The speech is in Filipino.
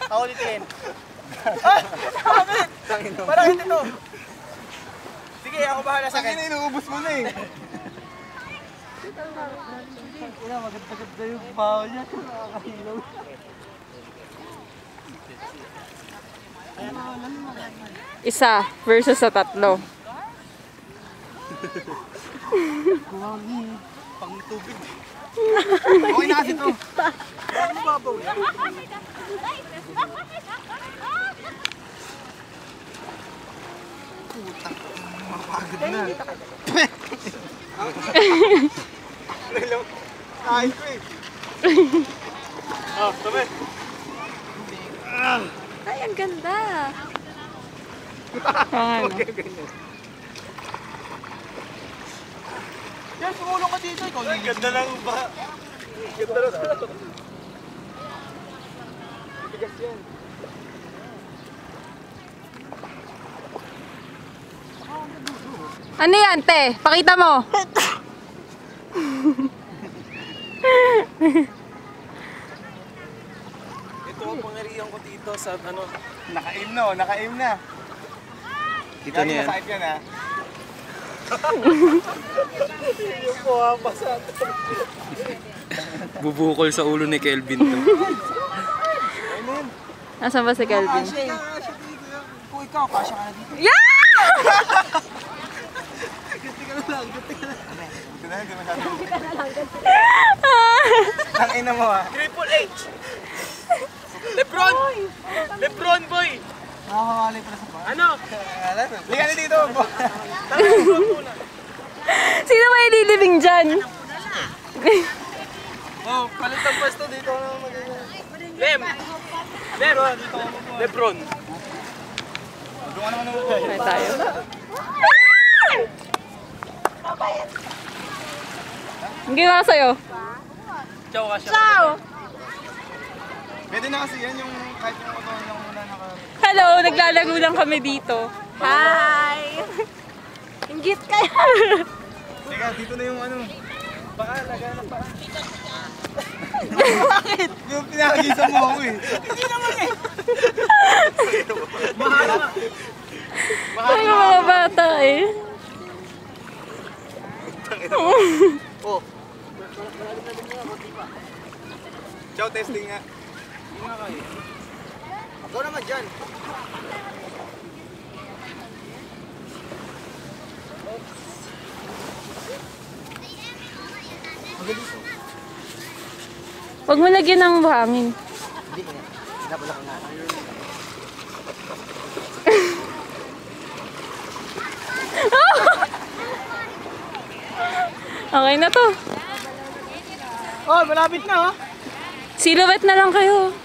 Ako ulitin. Ah! Bakit? Parang hindi to. Sige, ako bahala sa akin. Tangina, inuubos mo na eh. Maganda-ganda yung baho niya. Nakakahilaw. Isa versus sa tatlo. Pang tubig. Okay na kasi ito. Ano babaw yan? Puta. Mapagod na. Kain ko eh. Sabi. Ay, ang ganda. Yan, sumulong ka dito. Ang ganda lang ba? Ganda lang. Bigas yan. Ano yan, te? Pakita mo. Ito ang pangarihan ko dito sa ano. Naka-aim na, naka-aim na. Kita niyo yan. Sakit yan ha. Yung puwapasa. Bubukol sa ulo ni Kelvin to. Nasaan ba si Kelvin? Kung ikaw, kasya ka na dito. Yeah! Ganti ka na lang, ganti ka na lang. Ganti na, hindi masyado. Ang ina mo ha. Triple H! Lebron! Lebron boy! Nakakawalay pala sa ba? Ano? Liga na dito! Lebron muna! Sino ba ililibing dyan? Oh, palit ang pwesto dito na magiging. Lem! Lebron! Lebron! Doon ka naman naman. May tayo. Ang ginawa sa'yo? Ciao ka siya. Ciao! Pwede na kasi yan yung kahit yung motor lang muna naka... Hello! Naglalago lang kami dito. Hi! Inggit kayo! Teka, dito na yung ano. Baka, nagana pa. Bakit? Yung pinakagisa mo ako eh. Hindi naman eh. Mahal na. Ay, mga bata eh. Oh. Ciao, testing nga. Hindi nga kayo. Ikaw naman dyan. Huwag mo lagyan ng buhangin. Hindi nga. Napala ko nga. Okay na to. Oh, malapit na oh. Silhouette na lang kayo.